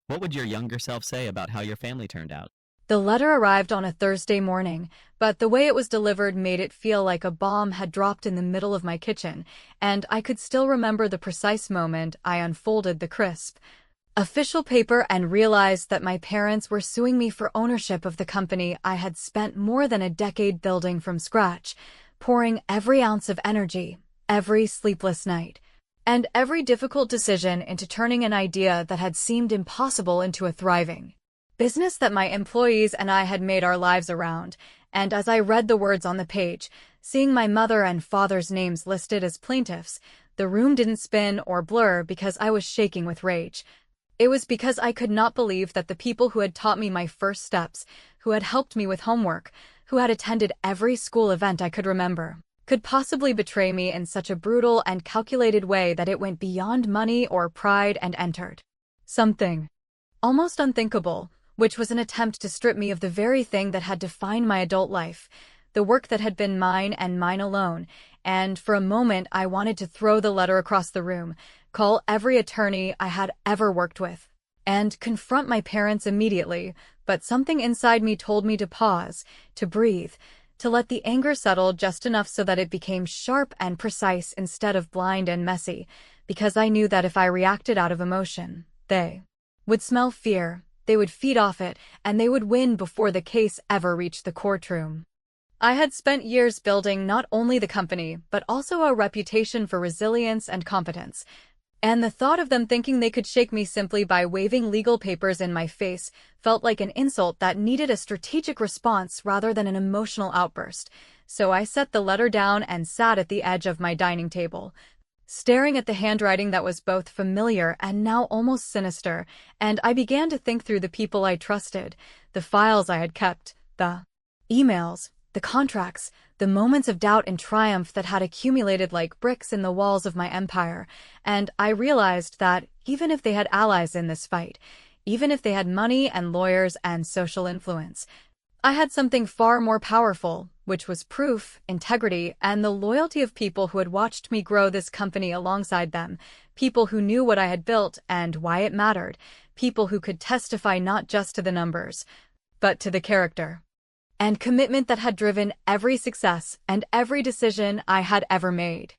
What would your younger self say about how your family turned out? The letter arrived on a Thursday morning, but the way it was delivered made it feel like a bomb had dropped in the middle of my kitchen, and I could still remember the precise moment I unfolded the crisp, official paper and realized that my parents were suing me for ownership of the company I had spent more than a decade building from scratch, pouring every ounce of energy, every sleepless night, and every difficult decision into turning an idea that had seemed impossible into a thriving business that my employees and I had made our lives around. And as I read the words on the page, seeing my mother and father's names listed as plaintiffs, the room didn't spin or blur because I was shaking with rage. It was because I could not believe that the people who had taught me my first steps, who had helped me with homework, who had attended every school event I could remember, could possibly betray me in such a brutal and calculated way that it went beyond money or pride and entered something almost unthinkable, which was an attempt to strip me of the very thing that had defined my adult life, the work that had been mine and mine alone. And for a moment I wanted to throw the letter across the room, call every attorney I had ever worked with, and confront my parents immediately, but something inside me told me to pause, to breathe, to let the anger settle just enough so that it became sharp and precise instead of blind and messy, because I knew that if I reacted out of emotion, they would smell fear, they would feed off it, and they would win before the case ever reached the courtroom. I had spent years building not only the company, but also a reputation for resilience and competence, and the thought of them thinking they could shake me simply by waving legal papers in my face felt like an insult that needed a strategic response rather than an emotional outburst. So I set the letter down and sat at the edge of my dining table, staring at the handwriting that was both familiar and now almost sinister, and I began to think through the people I trusted, the files I had kept, the emails, the contracts, the moments of doubt and triumph that had accumulated like bricks in the walls of my empire, and I realized that even if they had allies in this fight, even if they had money and lawyers and social influence, I had something far more powerful, which was proof, integrity, and the loyalty of people who had watched me grow this company alongside them, people who knew what I had built and why it mattered, people who could testify not just to the numbers, but to the character and commitment that had driven every success and every decision I had ever made.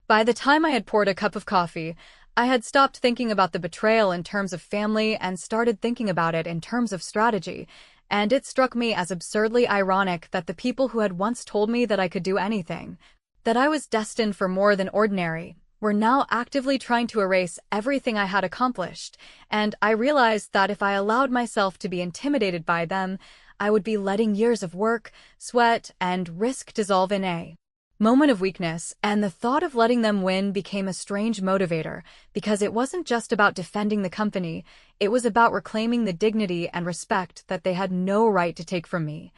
By the time I had poured a cup of coffee, I had stopped thinking about the betrayal in terms of family and started thinking about it in terms of strategy, and it struck me as absurdly ironic that the people who had once told me that I could do anything, that I was destined for more than ordinary, were now actively trying to erase everything I had accomplished, and I realized that if I allowed myself to be intimidated by them, I would be letting years of work, sweat, and risk dissolve in a moment of weakness, and the thought of letting them win became a strange motivator, because it wasn't just about defending the company, it was about reclaiming the dignity and respect that they had no right to take from me,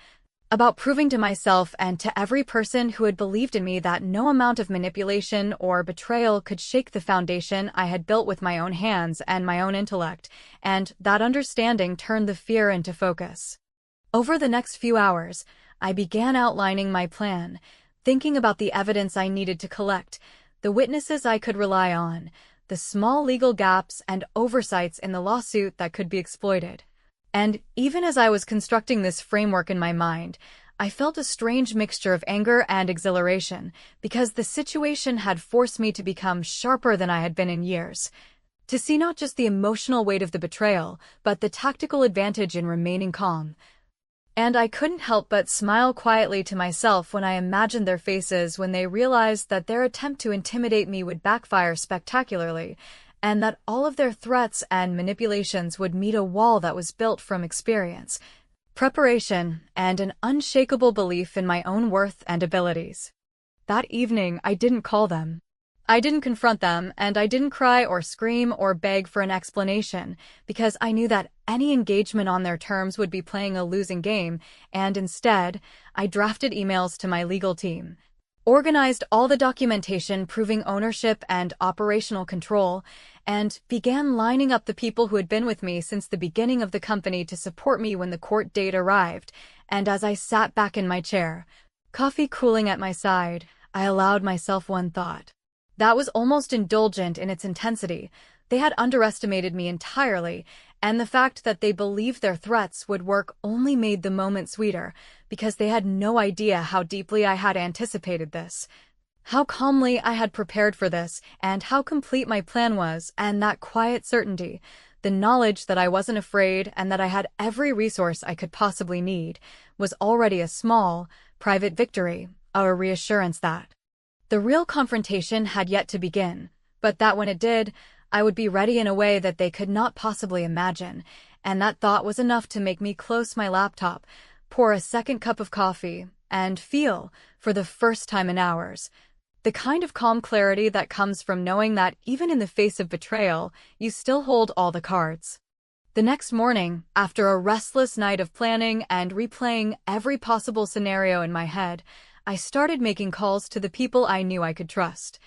about proving to myself and to every person who had believed in me that no amount of manipulation or betrayal could shake the foundation I had built with my own hands and my own intellect, and that understanding turned the fear into focus. Over the next few hours, I began outlining my plan, thinking about the evidence I needed to collect, the witnesses I could rely on, the small legal gaps and oversights in the lawsuit that could be exploited. And even as I was constructing this framework in my mind, I felt a strange mixture of anger and exhilaration, because the situation had forced me to become sharper than I had been in years, to see not just the emotional weight of the betrayal, but the tactical advantage in remaining calm. And I couldn't help but smile quietly to myself when I imagined their faces when they realized that their attempt to intimidate me would backfire spectacularly, and that all of their threats and manipulations would meet a wall that was built from experience, preparation, and an unshakable belief in my own worth and abilities. That evening, I didn't call them. I didn't confront them, and I didn't cry or scream or beg for an explanation, because I knew that any engagement on their terms would be playing a losing game, and instead, I drafted emails to my legal team, organized all the documentation proving ownership and operational control, and began lining up the people who had been with me since the beginning of the company to support me when the court date arrived. And as I sat back in my chair, coffee cooling at my side, I allowed myself one thought that was almost indulgent in its intensity. They had underestimated me entirely, and the fact that they believed their threats would work only made the moment sweeter, because they had no idea how deeply I had anticipated this, how calmly I had prepared for this, and how complete my plan was, and that quiet certainty, the knowledge that I wasn't afraid and that I had every resource I could possibly need, was already a small, private victory, a reassurance that the real confrontation had yet to begin, but that when it did, I would be ready in a way that they could not possibly imagine, and that thought was enough to make me close my laptop, pour a second cup of coffee, and feel, for the first time in hours, the kind of calm clarity that comes from knowing that even in the face of betrayal, you still hold all the cards. The next morning, after a restless night of planning and replaying every possible scenario in my head, I started making calls to the people I knew I could trust.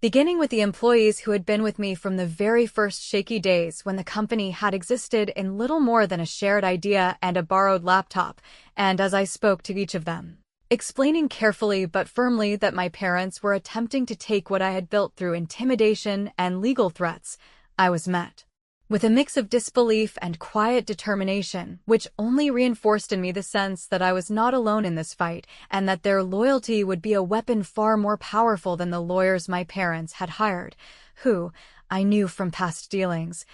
Beginning with the employees who had been with me from the very first shaky days when the company had existed in little more than a shared idea and a borrowed laptop, and as I spoke to each of them, explaining carefully but firmly that my parents were attempting to take what I had built through intimidation and legal threats, I was met with a mix of disbelief and quiet determination, which only reinforced in me the sense that I was not alone in this fight, and that their loyalty would be a weapon far more powerful than the lawyers my parents had hired, who, I knew from past dealings,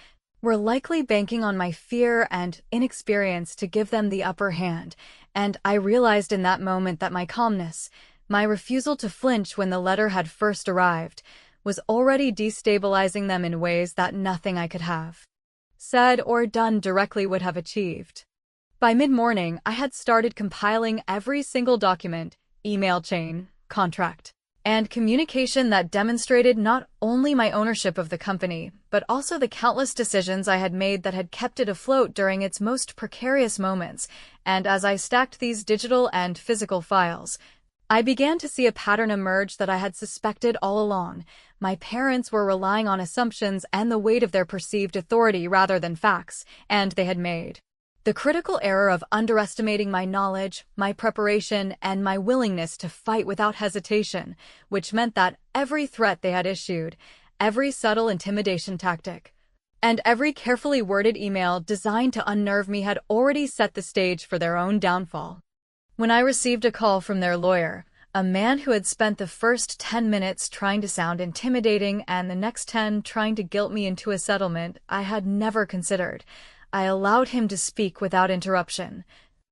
were likely banking on my fear and inexperience to give them the upper hand, and I realized in that moment that my calmness, my refusal to flinch when the letter had first arrived, was already destabilizing them in ways that nothing I could have said or done directly would have achieved. By mid-morning, I had started compiling every single document, email chain, contract, and communication that demonstrated not only my ownership of the company, but also the countless decisions I had made that had kept it afloat during its most precarious moments, and as I stacked these digital and physical files, I began to see a pattern emerge that I had suspected all along. My parents were relying on assumptions and the weight of their perceived authority rather than facts, and they had made the critical error of underestimating my knowledge, my preparation, and my willingness to fight without hesitation, which meant that every threat they had issued, every subtle intimidation tactic, and every carefully worded email designed to unnerve me had already set the stage for their own downfall. When I received a call from their lawyer, a man who had spent the first 10 minutes trying to sound intimidating and the next 10 trying to guilt me into a settlement I had never considered, I allowed him to speak without interruption.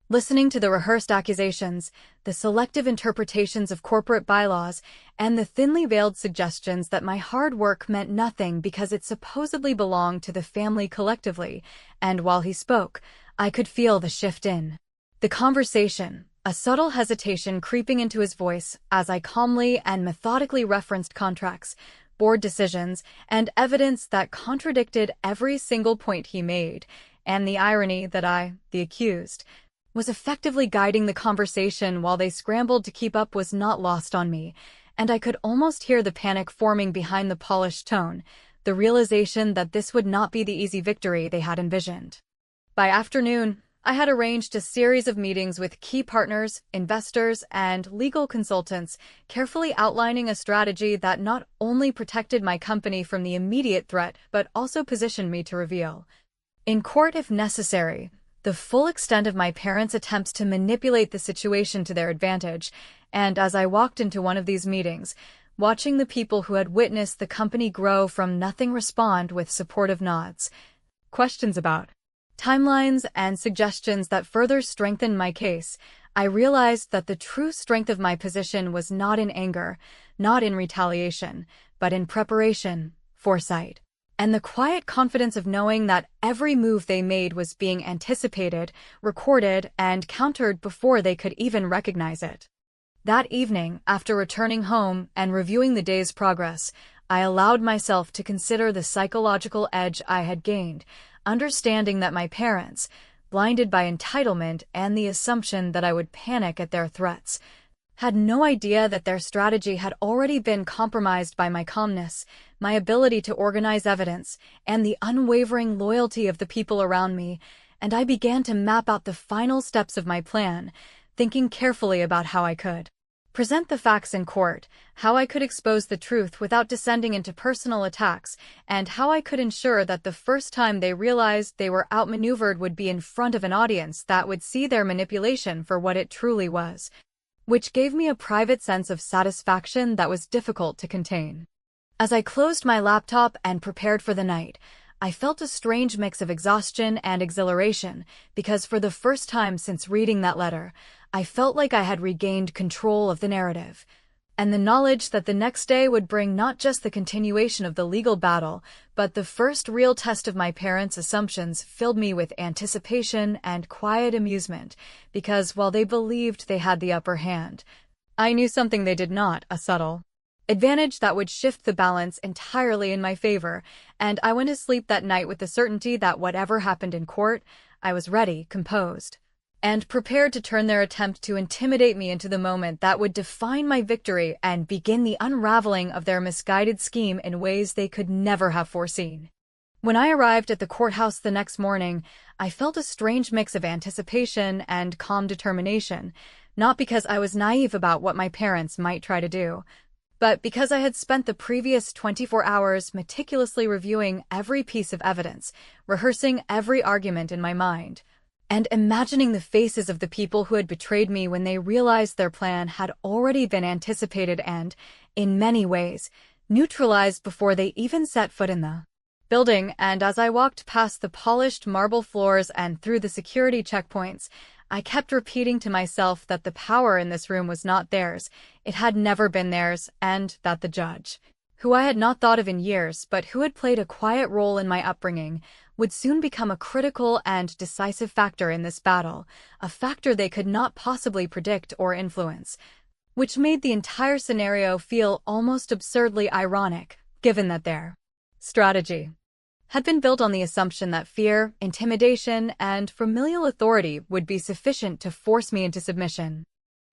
Listening to the rehearsed accusations, the selective interpretations of corporate bylaws, and the thinly veiled suggestions that my hard work meant nothing because it supposedly belonged to the family collectively, and while he spoke, I could feel the shift in the conversation, a subtle hesitation creeping into his voice as I calmly and methodically referenced contracts, board decisions, and evidence that contradicted every single point he made, and the irony that I, the accused, was effectively guiding the conversation while they scrambled to keep up was not lost on me, and I could almost hear the panic forming behind the polished tone, the realization that this would not be the easy victory they had envisioned. By afternoon, I had arranged a series of meetings with key partners, investors, and legal consultants, carefully outlining a strategy that not only protected my company from the immediate threat but also positioned me to reveal, in court if necessary, the full extent of my parents' attempts to manipulate the situation to their advantage. And as I walked into one of these meetings, watching the people who had witnessed the company grow from nothing respond with supportive nods, questions about timelines, and suggestions that further strengthened my case, I realized that the true strength of my position was not in anger, not in retaliation, but in preparation, foresight, and the quiet confidence of knowing that every move they made was being anticipated, recorded, and countered before they could even recognize it. That evening, after returning home and reviewing the day's progress, I allowed myself to consider the psychological edge I had gained, understanding that my parents, blinded by entitlement and the assumption that I would panic at their threats, had no idea that their strategy had already been compromised by my calmness, my ability to organize evidence, and the unwavering loyalty of the people around me, and I began to map out the final steps of my plan, thinking carefully about how I could present the facts in court, how I could expose the truth without descending into personal attacks, and how I could ensure that the first time they realized they were outmaneuvered would be in front of an audience that would see their manipulation for what it truly was, which gave me a private sense of satisfaction that was difficult to contain. As I closed my laptop and prepared for the night, I felt a strange mix of exhaustion and exhilaration because for the first time since reading that letter, I felt like I had regained control of the narrative. And the knowledge that the next day would bring not just the continuation of the legal battle, but the first real test of my parents' assumptions filled me with anticipation and quiet amusement, because while they believed they had the upper hand, I knew something they did not, a subtle advantage that would shift the balance entirely in my favor, and I went to sleep that night with the certainty that whatever happened in court, I was ready, composed, and prepared to turn their attempt to intimidate me into the moment that would define my victory and begin the unraveling of their misguided scheme in ways they could never have foreseen. When I arrived at the courthouse the next morning, I felt a strange mix of anticipation and calm determination, not because I was naive about what my parents might try to do, but because I had spent the previous 24 hours meticulously reviewing every piece of evidence, rehearsing every argument in my mind, and imagining the faces of the people who had betrayed me when they realized their plan had already been anticipated and, in many ways, neutralized before they even set foot in the building. And as I walked past the polished marble floors and through the security checkpoints, I kept repeating to myself that the power in this room was not theirs, it had never been theirs, and that the judge, who I had not thought of in years but who had played a quiet role in my upbringing, would soon become a critical and decisive factor in this battle, a factor they could not possibly predict or influence, which made the entire scenario feel almost absurdly ironic, given that their strategy had been built on the assumption that fear, intimidation, and familial authority would be sufficient to force me into submission.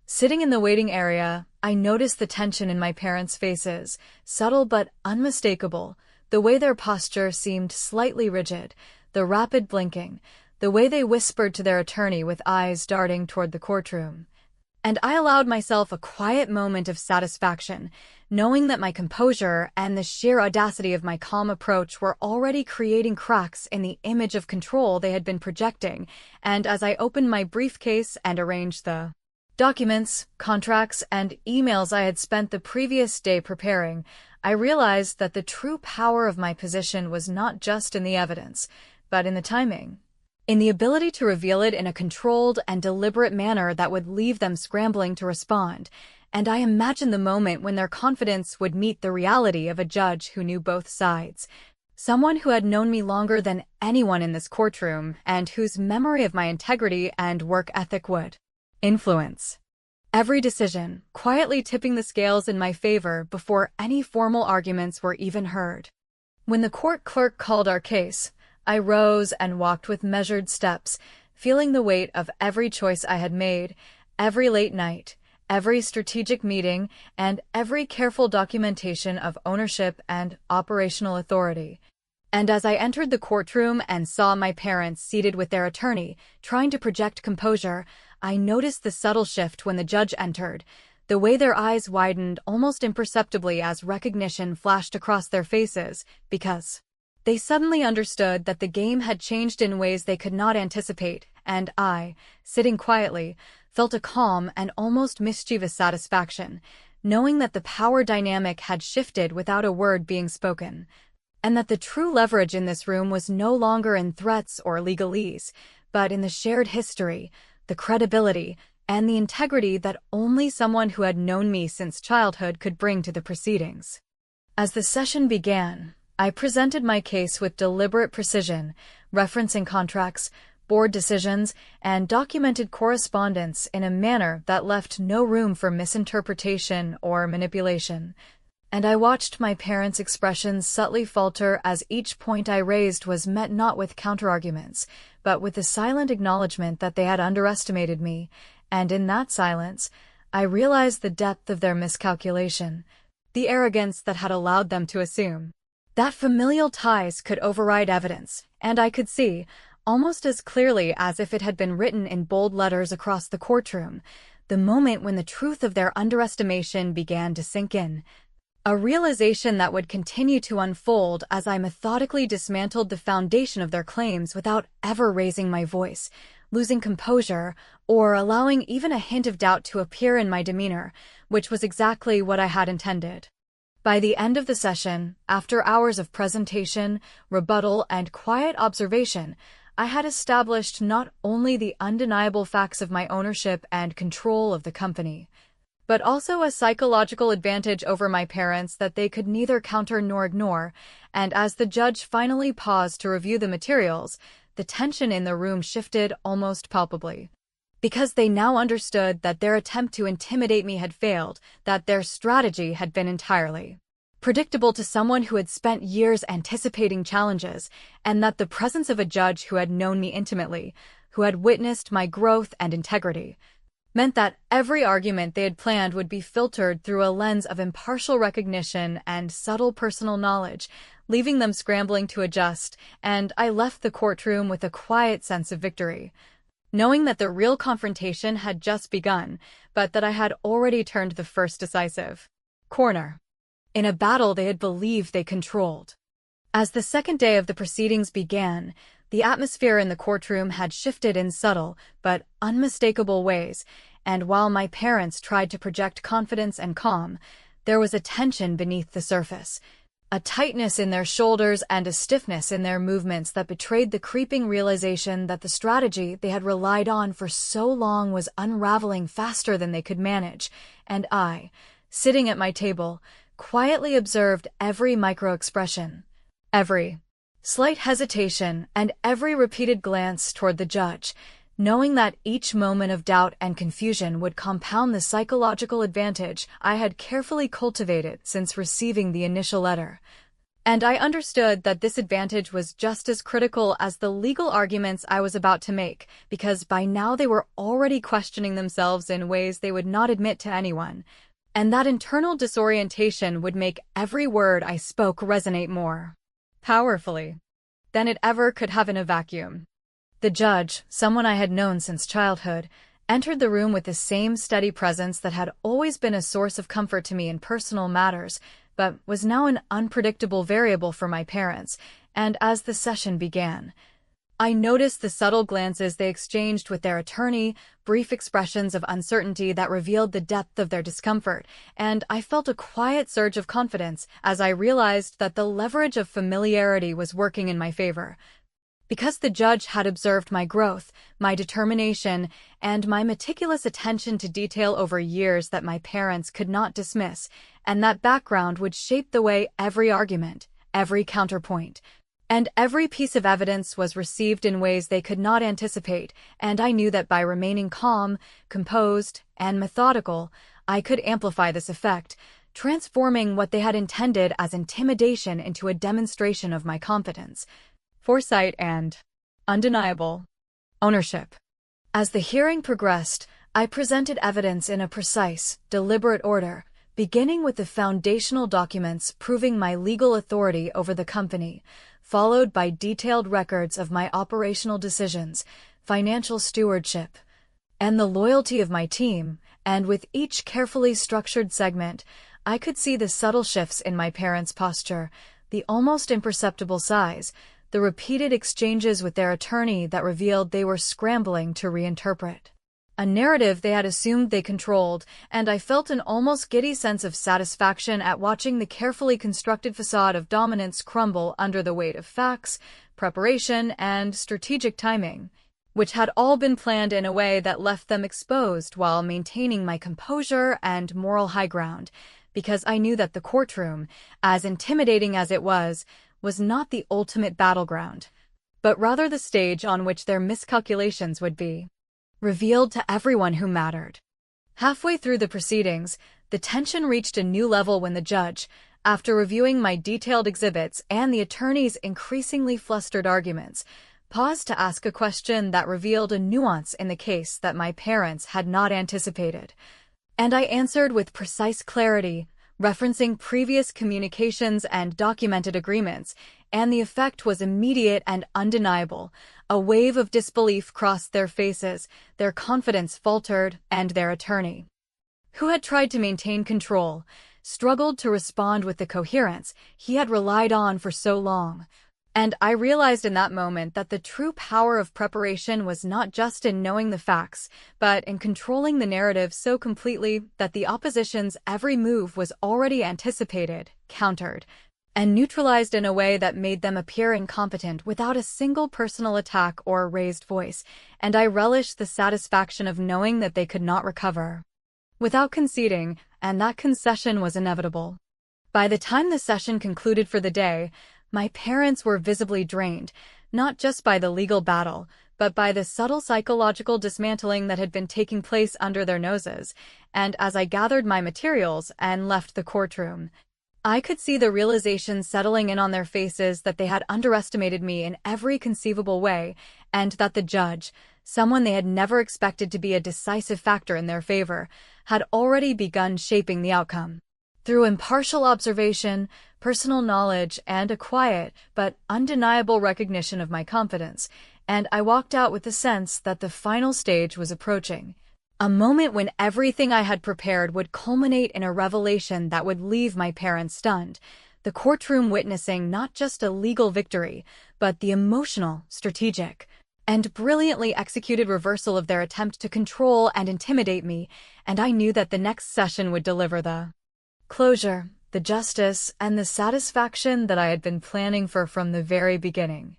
Sitting in the waiting area, I noticed the tension in my parents' faces, subtle but unmistakable, the way their posture seemed slightly rigid, the rapid blinking, the way they whispered to their attorney with eyes darting toward the courtroom. And I allowed myself a quiet moment of satisfaction, knowing that my composure and the sheer audacity of my calm approach were already creating cracks in the image of control they had been projecting. And as I opened my briefcase and arranged the documents, contracts, and emails I had spent the previous day preparing, I realized that the true power of my position was not just in the evidence, but in the timing, in the ability to reveal it in a controlled and deliberate manner that would leave them scrambling to respond. And I imagined the moment when their confidence would meet the reality of a judge who knew both sides, someone who had known me longer than anyone in this courtroom and whose memory of my integrity and work ethic would influence every decision, quietly tipping the scales in my favor before any formal arguments were even heard. When the court clerk called our case, I rose and walked with measured steps, feeling the weight of every choice I had made, every late night, every strategic meeting, and every careful documentation of ownership and operational authority. And as I entered the courtroom and saw my parents seated with their attorney, trying to project composure, I noticed the subtle shift when the judge entered, the way their eyes widened almost imperceptibly as recognition flashed across their faces, because they suddenly understood that the game had changed in ways they could not anticipate, and I, sitting quietly, felt a calm and almost mischievous satisfaction, knowing that the power dynamic had shifted without a word being spoken, and that the true leverage in this room was no longer in threats or legalese, but in the shared history, the credibility, and the integrity that only someone who had known me since childhood could bring to the proceedings. As the session began, I presented my case with deliberate precision, referencing contracts, board decisions, and documented correspondence in a manner that left no room for misinterpretation or manipulation. And I watched my parents' expressions subtly falter as each point I raised was met not with counterarguments, but with the silent acknowledgement that they had underestimated me, and in that silence, I realized the depth of their miscalculation, the arrogance that had allowed them to assume that familial ties could override evidence, and I could see, almost as clearly as if it had been written in bold letters across the courtroom, the moment when the truth of their underestimation began to sink in. A realization that would continue to unfold as I methodically dismantled the foundation of their claims without ever raising my voice, losing composure, or allowing even a hint of doubt to appear in my demeanor, which was exactly what I had intended. By the end of the session, after hours of presentation, rebuttal, and quiet observation, I had established not only the undeniable facts of my ownership and control of the company, but also a psychological advantage over my parents that they could neither counter nor ignore, and as the judge finally paused to review the materials, the tension in the room shifted almost palpably. Because they now understood that their attempt to intimidate me had failed, that their strategy had been entirely predictable to someone who had spent years anticipating challenges, and that the presence of a judge who had known me intimately, who had witnessed my growth and integrity, meant that every argument they had planned would be filtered through a lens of impartial recognition and subtle personal knowledge, leaving them scrambling to adjust, and I left the courtroom with a quiet sense of victory, knowing that the real confrontation had just begun, but that I had already turned the first decisive corner in a battle they had believed they controlled. As the second day of the proceedings began, the atmosphere in the courtroom had shifted in subtle but unmistakable ways, and while my parents tried to project confidence and calm, there was a tension beneath the surface, a tightness in their shoulders and a stiffness in their movements that betrayed the creeping realization that the strategy they had relied on for so long was unraveling faster than they could manage, and I, sitting at my table, quietly observed every micro-expression, every slight hesitation, and every repeated glance toward the judge, knowing that each moment of doubt and confusion would compound the psychological advantage I had carefully cultivated since receiving the initial letter. And I understood that this advantage was just as critical as the legal arguments I was about to make, because by now they were already questioning themselves in ways they would not admit to anyone, and that internal disorientation would make every word I spoke resonate more powerfully than it ever could have in a vacuum. The judge, someone I had known since childhood, entered the room with the same steady presence that had always been a source of comfort to me in personal matters, but was now an unpredictable variable for my parents, and as the session began, I noticed the subtle glances they exchanged with their attorney, brief expressions of uncertainty that revealed the depth of their discomfort, and I felt a quiet surge of confidence as I realized that the leverage of familiarity was working in my favor. Because the judge had observed my growth, my determination, and my meticulous attention to detail over years that my parents could not dismiss, and that background would shape the way every argument, every counterpoint, and every piece of evidence was received in ways they could not anticipate, and I knew that by remaining calm, composed, and methodical, I could amplify this effect, transforming what they had intended as intimidation into a demonstration of my competence, foresight, and undeniable ownership. As the hearing progressed, I presented evidence in a precise, deliberate order, beginning with the foundational documents proving my legal authority over the company, followed by detailed records of my operational decisions, financial stewardship, and the loyalty of my team, and with each carefully structured segment, I could see the subtle shifts in my parents' posture, the almost imperceptible sighs, the repeated exchanges with their attorney that revealed they were scrambling to reinterpret a narrative they had assumed they controlled, and I felt an almost giddy sense of satisfaction at watching the carefully constructed facade of dominance crumble under the weight of facts, preparation, and strategic timing, which had all been planned in a way that left them exposed while maintaining my composure and moral high ground, because I knew that the courtroom, as intimidating as it was not the ultimate battleground, but rather the stage on which their miscalculations would be revealed to everyone who mattered. Halfway through the proceedings, the tension reached a new level when the judge, after reviewing my detailed exhibits and the attorney's increasingly flustered arguments, paused to ask a question that revealed a nuance in the case that my parents had not anticipated. And I answered with precise clarity, referencing previous communications and documented agreements, and the effect was immediate and undeniable. A wave of disbelief crossed their faces, their confidence faltered, and their attorney, who had tried to maintain control, struggled to respond with the coherence he had relied on for so long. And I realized in that moment that the true power of preparation was not just in knowing the facts, but in controlling the narrative so completely that the opposition's every move was already anticipated, countered, and neutralized in a way that made them appear incompetent without a single personal attack or raised voice, and I relished the satisfaction of knowing that they could not recover without conceding, and that concession was inevitable. By the time the session concluded for the day, my parents were visibly drained, not just by the legal battle, but by the subtle psychological dismantling that had been taking place under their noses, and as I gathered my materials and left the courtroom, I could see the realization settling in on their faces that they had underestimated me in every conceivable way, and that the judge, someone they had never expected to be a decisive factor in their favor, had already begun shaping the outcome. Through impartial observation, personal knowledge, and a quiet but undeniable recognition of my confidence, and I walked out with the sense that the final stage was approaching. A moment when everything I had prepared would culminate in a revelation that would leave my parents stunned, the courtroom witnessing not just a legal victory, but the emotional, strategic, and brilliantly executed reversal of their attempt to control and intimidate me, and I knew that the next session would deliver the closure, the justice, and the satisfaction that I had been planning for from the very beginning.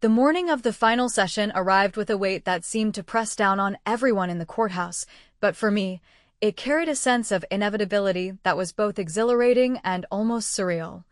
The morning of the final session arrived with a weight that seemed to press down on everyone in the courthouse, but for me, it carried a sense of inevitability that was both exhilarating and almost surreal.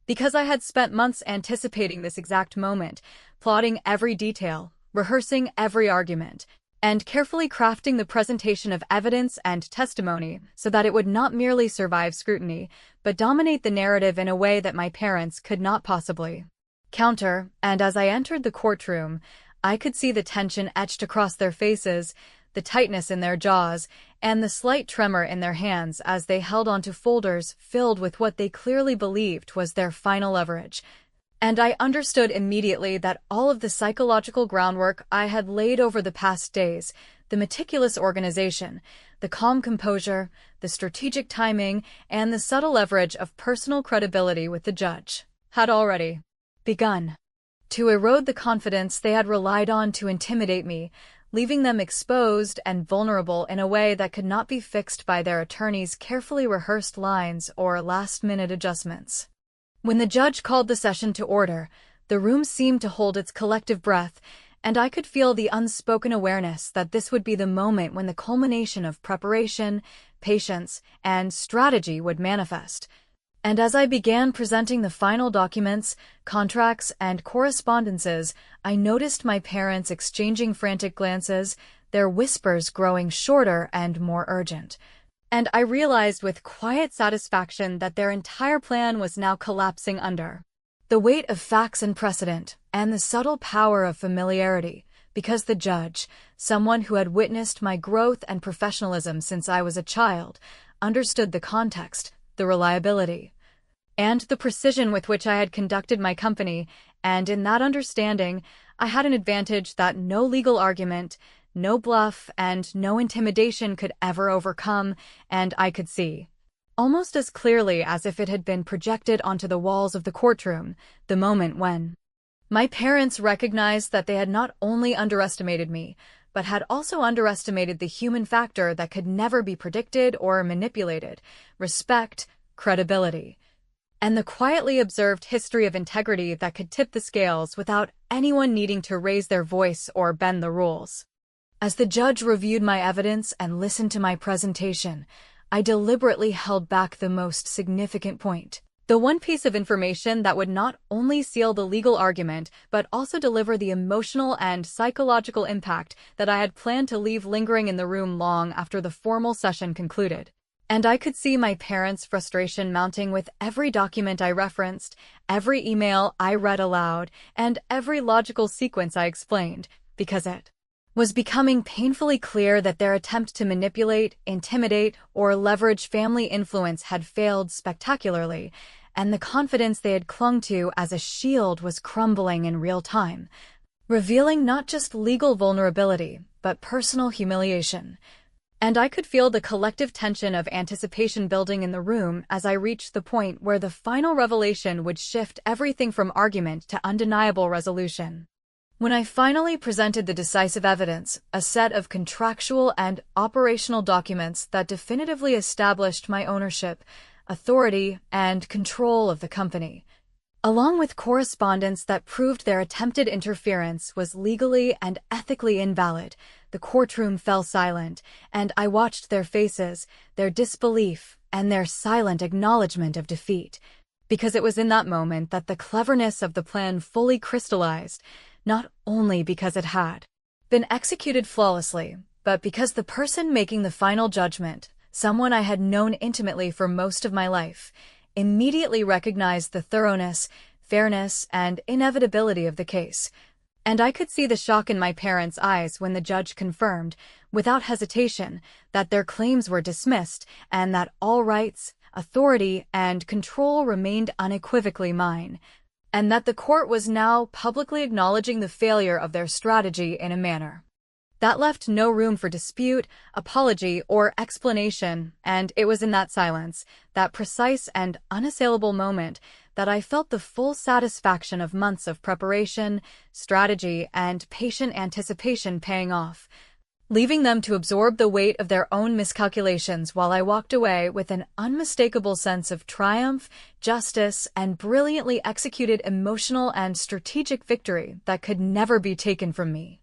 Because I had spent months anticipating this exact moment, plotting every detail, rehearsing every argument, and carefully crafting the presentation of evidence and testimony so that it would not merely survive scrutiny, but dominate the narrative in a way that my parents could not possibly counter, and as I entered the courtroom, I could see the tension etched across their faces, the tightness in their jaws, and the slight tremor in their hands as they held onto folders filled with what they clearly believed was their final leverage. And I understood immediately that all of the psychological groundwork I had laid over the past days, the meticulous organization, the calm composure, the strategic timing, and the subtle leverage of personal credibility with the judge, had already begun to erode the confidence they had relied on to intimidate me, leaving them exposed and vulnerable in a way that could not be fixed by their attorney's carefully rehearsed lines or last-minute adjustments. When the judge called the session to order, the room seemed to hold its collective breath, and I could feel the unspoken awareness that this would be the moment when the culmination of preparation, patience, and strategy would manifest. And as I began presenting the final documents, contracts, and correspondences, I noticed my parents exchanging frantic glances, their whispers growing shorter and more urgent. And I realized with quiet satisfaction that their entire plan was now collapsing under the weight of facts and precedent, and the subtle power of familiarity, because the judge, someone who had witnessed my growth and professionalism since I was a child, understood the context, the reliability, and the precision with which I had conducted my company, and in that understanding, I had an advantage that no legal argument, no bluff, and no intimidation could ever overcome, and I could see, almost as clearly as if it had been projected onto the walls of the courtroom, the moment when my parents recognized that they had not only underestimated me, but had also underestimated the human factor that could never be predicted or manipulated: respect, credibility, and the quietly observed history of integrity that could tip the scales without anyone needing to raise their voice or bend the rules. As the judge reviewed my evidence and listened to my presentation, I deliberately held back the most significant point. The one piece of information that would not only seal the legal argument, but also deliver the emotional and psychological impact that I had planned to leave lingering in the room long after the formal session concluded. And I could see my parents' frustration mounting with every document I referenced, every email I read aloud, and every logical sequence I explained, because it was becoming painfully clear that their attempt to manipulate, intimidate, or leverage family influence had failed spectacularly, and the confidence they had clung to as a shield was crumbling in real time, revealing not just legal vulnerability, but personal humiliation. And I could feel the collective tension of anticipation building in the room as I reached the point where the final revelation would shift everything from argument to undeniable resolution. When I finally presented the decisive evidence, a set of contractual and operational documents that definitively established my ownership, authority, and control of the company, along with correspondence that proved their attempted interference was legally and ethically invalid, the courtroom fell silent, and I watched their faces, their disbelief, and their silent acknowledgement of defeat. Because it was in that moment that the cleverness of the plan fully crystallized, not only because it had been executed flawlessly, but because the person making the final judgment, someone I had known intimately for most of my life, immediately recognized the thoroughness, fairness, and inevitability of the case. And I could see the shock in my parents' eyes when the judge confirmed, without hesitation, that their claims were dismissed and that all rights, authority, and control remained unequivocally mine, and that the court was now publicly acknowledging the failure of their strategy in a manner that left no room for dispute, apology, or explanation, and it was in that silence, that precise and unassailable moment, that I felt the full satisfaction of months of preparation, strategy, and patient anticipation paying off, leaving them to absorb the weight of their own miscalculations while I walked away with an unmistakable sense of triumph, justice, and brilliantly executed emotional and strategic victory that could never be taken from me.